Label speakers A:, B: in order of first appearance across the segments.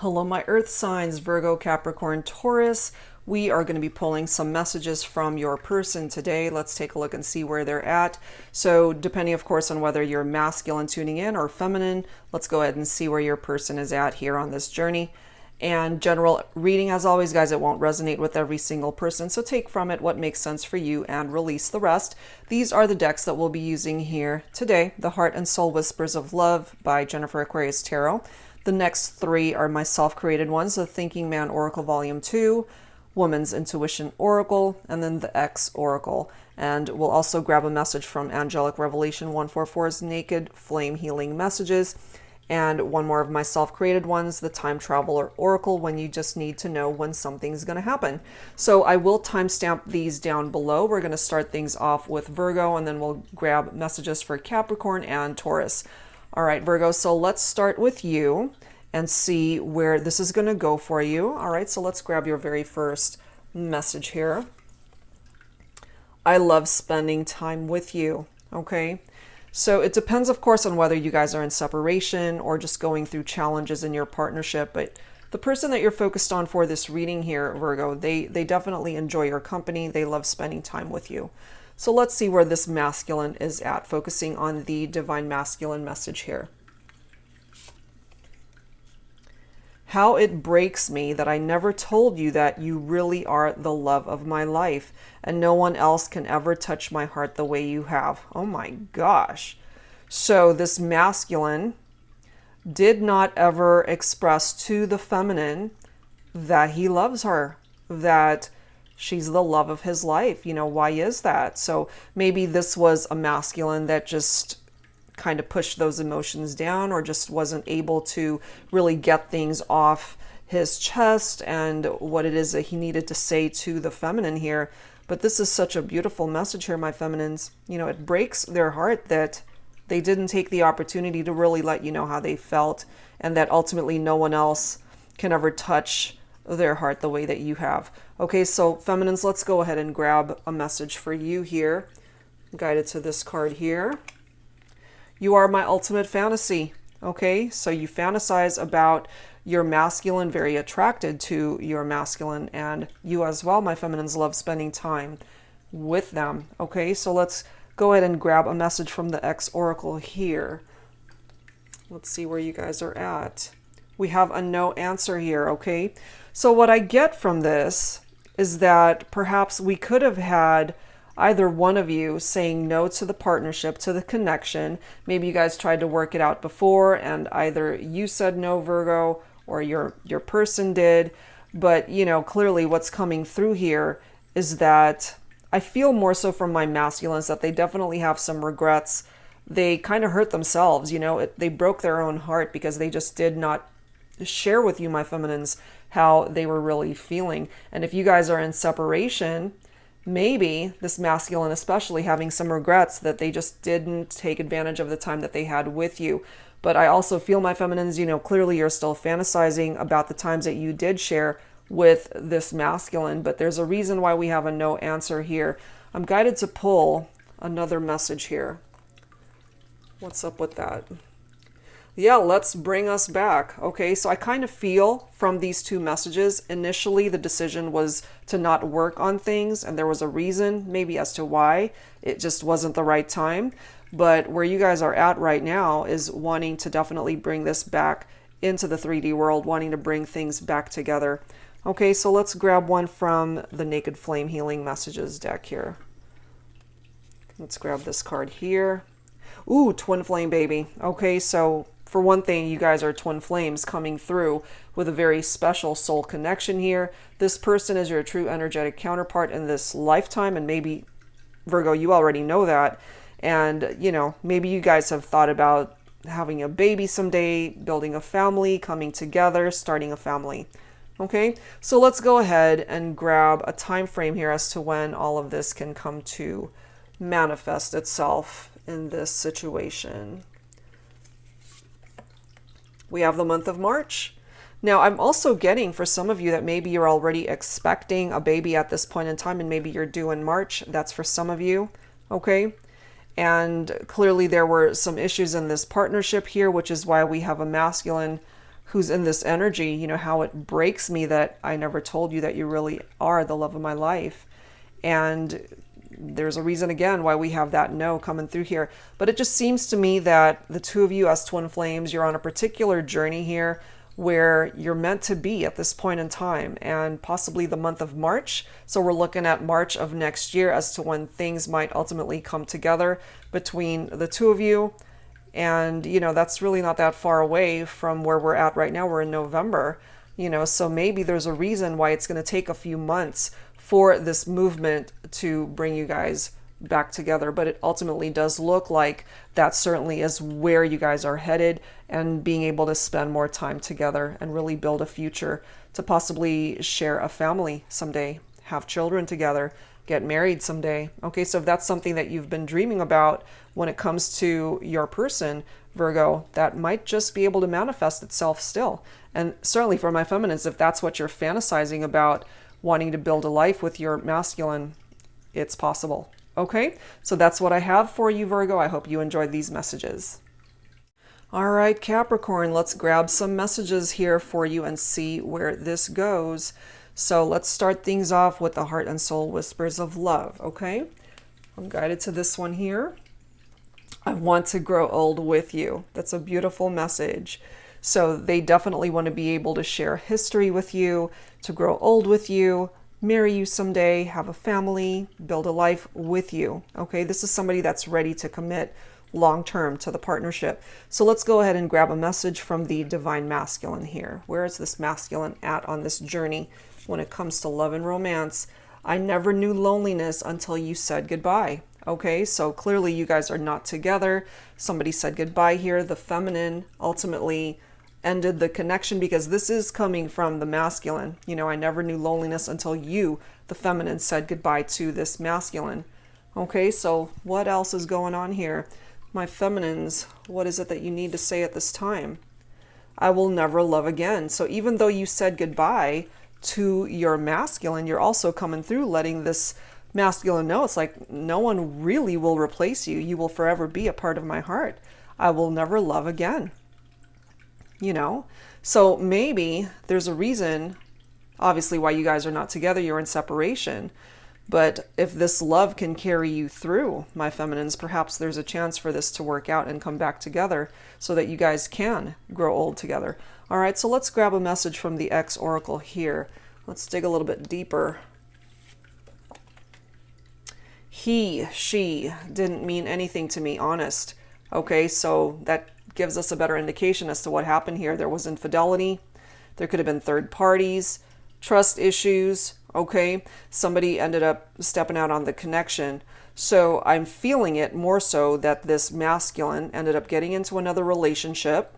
A: Hello, my earth signs, Virgo, Capricorn, Taurus. We are going to be pulling some messages from your person today. Let's take a look and see where they're at. So depending, of course, on whether you're masculine tuning in or feminine, let's go ahead and see where your person is at here on this journey. And general reading, as always, guys, it won't resonate with every single person. So take from it what makes sense for you and release the rest. These are the decks that we'll be using here today. The Heart and Soul Whispers of Love by Jennifer Aquarius Tarot. The next three are my self-created ones, the Thinking Man Oracle Volume 2, Woman's Intuition Oracle, and then the X Oracle. And we'll also grab a message from Angelic Revelation 144's Naked Flame Healing Messages, and one more of my self-created ones, the Time Traveler Oracle, when you just need to know when something's going to happen. So I will timestamp these down below. We're going to start things off with Virgo, and then we'll grab messages for Capricorn and Taurus. All right, Virgo, so let's start with you and see where this is going to go for you. All right, so let's grab your very first message here. I love spending time with you, okay? So it depends, of course, on whether you guys are in separation or just going through challenges in your partnership, but the person that you're focused on for this reading here, Virgo, they definitely enjoy your company. They love spending time with you. So let's see where this masculine is at, focusing on the divine masculine message here. How it breaks me that I never told you that you really are the love of my life and no one else can ever touch my heart the way you have. Oh my gosh. So this masculine did not ever express to the feminine that he loves her, that she's the love of his life. You know, why is that? So maybe this was a masculine that just kind of pushed those emotions down or just wasn't able to really get things off his chest and what it is that he needed to say to the feminine here. But this is such a beautiful message here, my feminines. You know, it breaks their heart that they didn't take the opportunity to really let you know how they felt, and that ultimately no one else can ever touch their heart the way that you have. Okay, so feminines, let's go ahead and grab a message for you here, guided to this card here. You are my ultimate fantasy. Okay, so you fantasize about your masculine, very attracted to your masculine, and you as well, my feminines, love spending time with them. Okay, so let's go ahead and grab a message from the X Oracle here. Let's see where you guys are at. We have a no answer here, okay? So what I get from this is that perhaps we could have had either one of you saying no to the partnership, to the connection. Maybe you guys tried to work it out before and either you said no, Virgo, or your person did. But, you know, clearly what's coming through here is that I feel more so from my masculines that they definitely have some regrets. They kind of hurt themselves, you know, they broke their own heart because they just did not share with you, my feminines, how they were really feeling. And if you guys are in separation, maybe this masculine especially having some regrets that they just didn't take advantage of the time that they had with you. But I also feel, my feminines, you know, clearly you're still fantasizing about the times that you did share with this masculine, but there's a reason why we have a no answer here. I'm guided to pull another message here. What's up with that? Yeah, let's bring us back. Okay, so I kind of feel from these two messages, initially the decision was to not work on things, and there was a reason maybe as to why. It just wasn't the right time. But where you guys are at right now is wanting to definitely bring this back into the 3D world, wanting to bring things back together. Okay, so let's grab one from the Naked Flame Healing Messages deck here. Let's grab this card here. Ooh, twin flame, baby. Okay, so for one thing, you guys are twin flames coming through with a very special soul connection here. This person is your true energetic counterpart in this lifetime, and maybe, Virgo, you already know that. And, you know, maybe you guys have thought about having a baby someday, building a family, coming together, starting a family. Okay, so let's go ahead and grab a time frame here as to when all of this can come to manifest itself in this situation. We have the month of March. Now, I'm also getting for some of you that maybe you're already expecting a baby at this point in time, and maybe you're due in March. That's for some of you, okay? And clearly there were some issues in this partnership here, which is why we have a masculine who's in this energy, you know, how it breaks me that I never told you that you really are the love of my life. And there's a reason again why we have that no coming through here. But it just seems to me that the two of you as twin flames, you're on a particular journey here where you're meant to be at this point in time, and possibly the month of March. So we're looking at March of next year as to when things might ultimately come together between the two of you. And, you know, that's really not that far away from where we're at right now. We're in November, you know, so maybe there's a reason why it's going to take a few months for this movement to bring you guys back together. But it ultimately does look like that certainly is where you guys are headed, and being able to spend more time together and really build a future to possibly share a family someday, have children together, get married someday. Okay, so if that's something that you've been dreaming about when it comes to your person, Virgo, that might just be able to manifest itself still. And certainly for my feminines, if that's what you're fantasizing about, wanting to build a life with your masculine, it's possible. Okay, so that's what I have for you, Virgo. I hope you enjoyed these messages. All right, Capricorn, let's grab some messages here for you and see where this goes. So let's start things off with the Heart and Soul Whispers of Love, okay? I'm guided to this one here. I want to grow old with you. That's a beautiful message. So they definitely want to be able to share history with you, to grow old with you, marry you someday, have a family, build a life with you. Okay, this is somebody that's ready to commit long-term to the partnership. So let's go ahead and grab a message from the Divine Masculine here. Where is this masculine at on this journey when it comes to love and romance? I never knew loneliness until you said goodbye. Okay, so clearly you guys are not together. Somebody said goodbye here. The feminine ultimately ended the connection, because this is coming from the masculine. You know, I never knew loneliness until you, the feminine, said goodbye to this masculine. Okay, so what else is going on here? My feminines, what is it that you need to say at this time? I will never love again. So even though you said goodbye to your masculine, you're also coming through letting this masculine know it's like, no one really will replace you. You will forever be a part of my heart. I will never love again. You know, so maybe there's a reason, obviously, why you guys are not together. You're in separation. But if this love can carry you through, my feminines, perhaps there's a chance for this to work out and come back together so that you guys can grow old together. All right, so let's grab a message from the X Oracle here. Let's dig a little bit deeper. He, she didn't mean anything to me, honest. Okay, so that gives us a better indication as to what happened here. There was infidelity. There could have been third parties, trust issues. Okay, somebody ended up stepping out on the connection. So I'm feeling it more so that this masculine ended up getting into another relationship,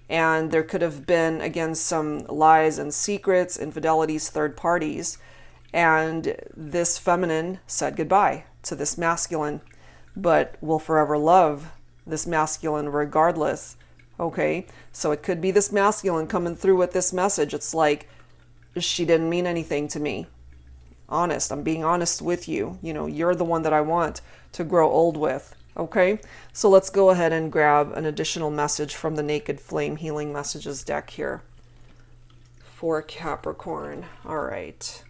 A: and there could have been, again, some lies and secrets, infidelities, third parties, and this feminine said goodbye to this masculine, but will forever love this masculine regardless. Okay, so it could be this masculine coming through with this message. It's like, she didn't mean anything to me. Honest, I'm being honest with you. You know, you're the one that I want to grow old with. Okay, so let's go ahead and grab an additional message from the Naked Flame Healing Messages deck here for Capricorn. All right.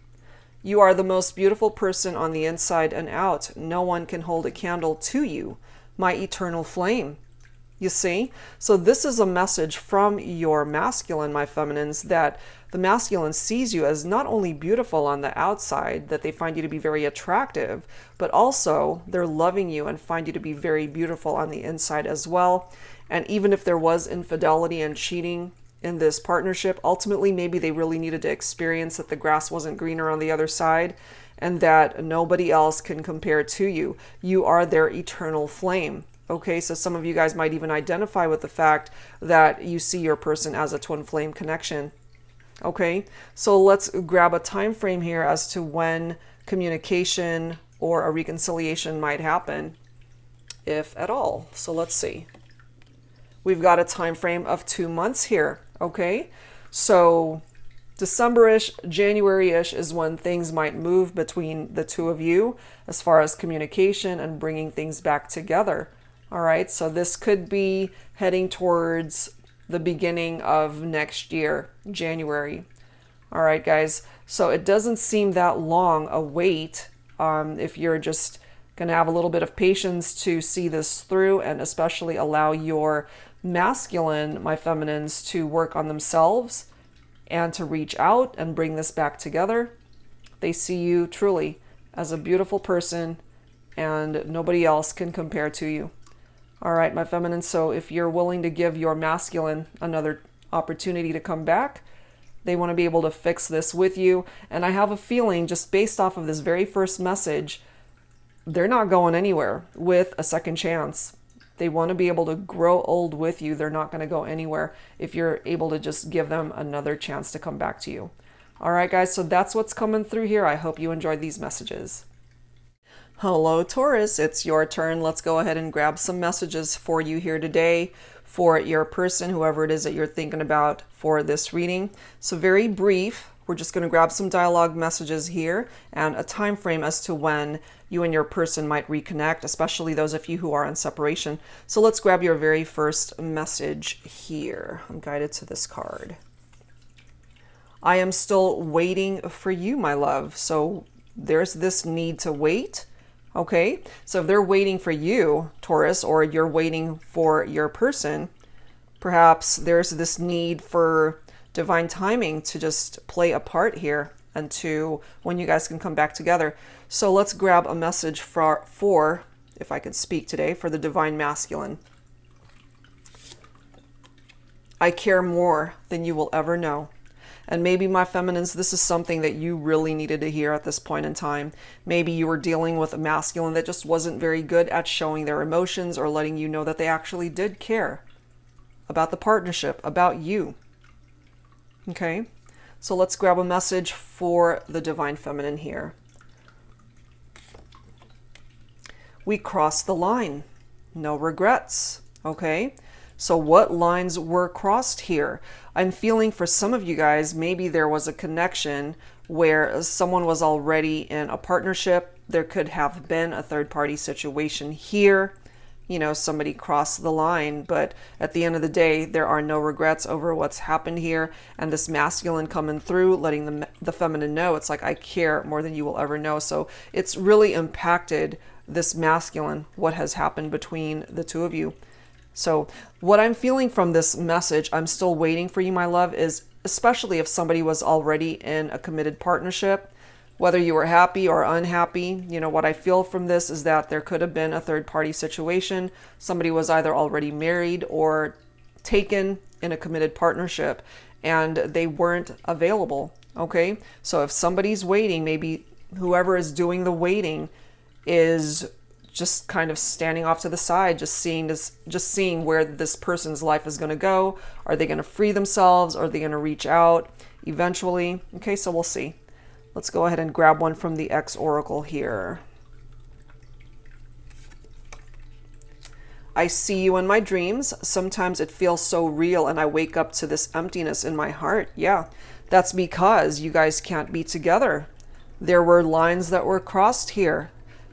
A: You are the most beautiful person on the inside and out. No one can hold a candle to you, my eternal flame. You see? So this is a message from your masculine, my feminines, that the masculine sees you as not only beautiful on the outside, that they find you to be very attractive, but also they're loving you and find you to be very beautiful on the inside as well. And even if there was infidelity and cheating in this partnership, ultimately maybe they really needed to experience that the grass wasn't greener on the other side, and that nobody else can compare to you. You are their eternal flame. Okay, so some of you guys might even identify with the fact that you see your person as a twin flame connection. Okay, so let's grab a time frame here as to when communication or a reconciliation might happen, if at all. So let's see. We've got a time frame of 2 months here. Okay, so December-ish, January-ish is when things might move between the two of you as far as communication and bringing things back together. All right, so this could be heading towards the beginning of next year, January. All right, guys. So it doesn't seem that long a wait if you're just going to have a little bit of patience to see this through, and especially allow your masculine, my feminines, to work on themselves and to reach out and bring this back together. They see you truly as a beautiful person, and nobody else can compare to you. All right, my feminine. So if you're willing to give your masculine another opportunity to come back, they want to be able to fix this with you. And I have a feeling, just based off of this very first message, they're not going anywhere with a second chance. They want to be able to grow old with you. They're not going to go anywhere if you're able to just give them another chance to come back to you. All right, guys, so that's what's coming through here. I hope you enjoyed these messages. Hello, Taurus. It's your turn. Let's go ahead and grab some messages for you here today for your person, whoever it is that you're thinking about for this reading. So very brief. We're just going to grab some dialogue messages here and a time frame as to when you and your person might reconnect, especially those of you who are on separation. So let's grab your very first message here. I'm guided to this card. I am still waiting for you, my love. So there's this need to wait. Okay, so if they're waiting for you, Taurus, or you're waiting for your person, perhaps there's this need for divine timing to just play a part here and to when you guys can come back together. So let's grab a message for if I could speak today, for the divine masculine. I care more than you will ever know. And maybe, my feminines, this is something that you really needed to hear at this point in time. Maybe you were dealing with a masculine that just wasn't very good at showing their emotions or letting you know that they actually did care about the partnership, about you. Okay, so let's grab a message for the divine feminine here. We crossed the line. No regrets. Okay. So what lines were crossed here? I'm feeling for some of you guys, maybe there was a connection where someone was already in a partnership. There could have been a third-party situation here. You know, somebody crossed the line, but at the end of the day, there are no regrets over what's happened here. And this masculine coming through, letting the feminine know, it's like, I care more than you will ever know. So it's really impacted this masculine, what has happened between the two of you. So what I'm feeling from this message, I'm still waiting for you, my love, is especially if somebody was already in a committed partnership, whether you were happy or unhappy, you know, what I feel from this is that there could have been a third party situation. Somebody was either already married or taken in a committed partnership and they weren't available. Okay. So if somebody's waiting, maybe whoever is doing the waiting is just kind of standing off to the side, just seeing where this person's life is going to go. Are they going to free themselves? Are they going to reach out eventually? Okay, so we'll see. Let's go ahead and grab one from the X Oracle here. I see you in my dreams. Sometimes it feels so real and I wake up to this emptiness in my heart. Yeah, that's because you guys can't be together. There were lines that were crossed here.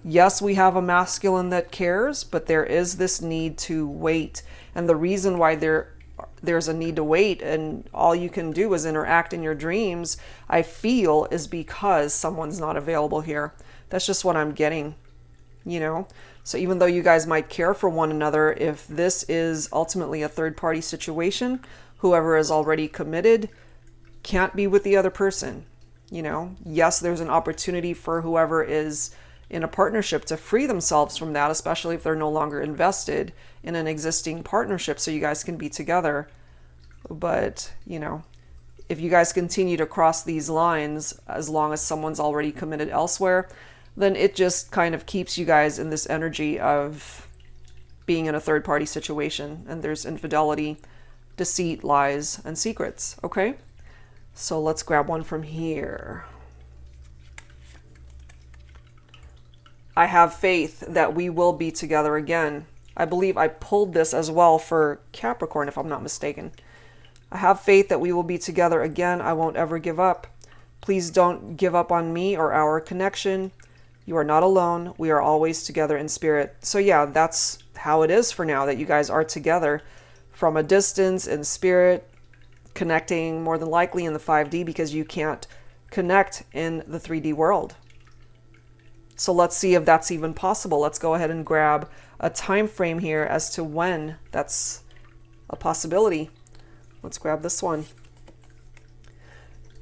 A: Yes, we have a masculine that cares, but there is this need to wait. And the reason why there's a need to wait and all you can do is interact in your dreams, I feel, is because someone's not available here. That's just what I'm getting, you know? So even though you guys might care for one another, if this is ultimately a third-party situation, whoever is already committed can't be with the other person, you know? Yes, there's an opportunity for whoever is in a partnership to free themselves from that, especially if they're no longer invested in an existing partnership so you guys can be together. But, you know, if you guys continue to cross these lines as long as someone's already committed elsewhere, then it just kind of keeps you guys in this energy of being in a third-party situation. And there's infidelity, deceit, lies, and secrets. Okay? So let's grab one from here. I have faith that we will be together again. I believe I pulled this as well for Capricorn, if I'm not mistaken. I have faith that we will be together again. I won't ever give up. Please don't give up on me or our connection. You are not alone. We are always together in spirit. So yeah, that's how it is for now, that you guys are together from a distance in spirit, connecting more than likely in the 5D because you can't connect in the 3D world. So let's see if that's even possible. Let's go ahead and grab a time frame here as to when that's a possibility. Let's grab this one.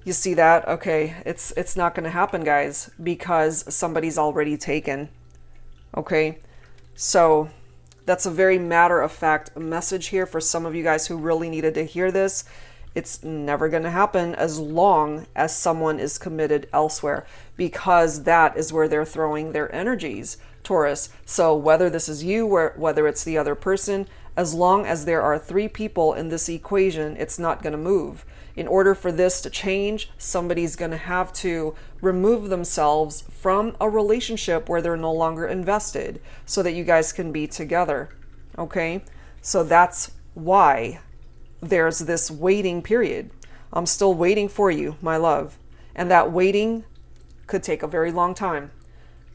A: You see that? Okay, it's not going to happen, guys, because somebody's already taken. Okay, so that's a very matter-of-fact message here for some of you guys who really needed to hear this. It's never going to happen as long as someone is committed elsewhere, because that is where they're throwing their energies, Taurus. So whether this is you or whether it's the other person, as long as there are 3 people in this equation, it's not going to move. In order for this to change, somebody's going to have to remove themselves from a relationship where they're no longer invested so that you guys can be together. Okay? So that's why there's this waiting period. I'm still waiting for you, my love. And that waiting could take a very long time.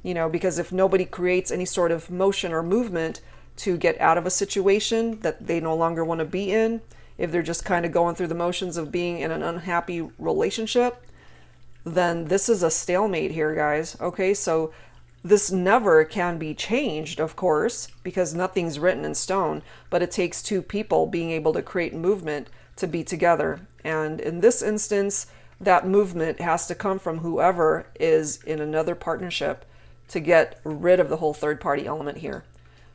A: You know, because if nobody creates any sort of motion or movement to get out of a situation that they no longer want to be in, if they're just kind of going through the motions of being in an unhappy relationship, then this is a stalemate here, guys. Okay, so this never can be changed, of course, because nothing's written in stone, but it takes 2 people being able to create movement to be together. And in this instance, that movement has to come from whoever is in another partnership to get rid of the whole third-party element here.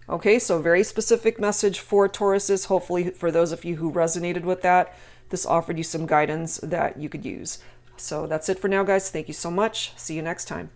A: Okay, so very specific message for Tauruses. Hopefully for those of you who resonated with that, this offered you some guidance that you could use. So that's it for now, guys. Thank you so much. See you next time.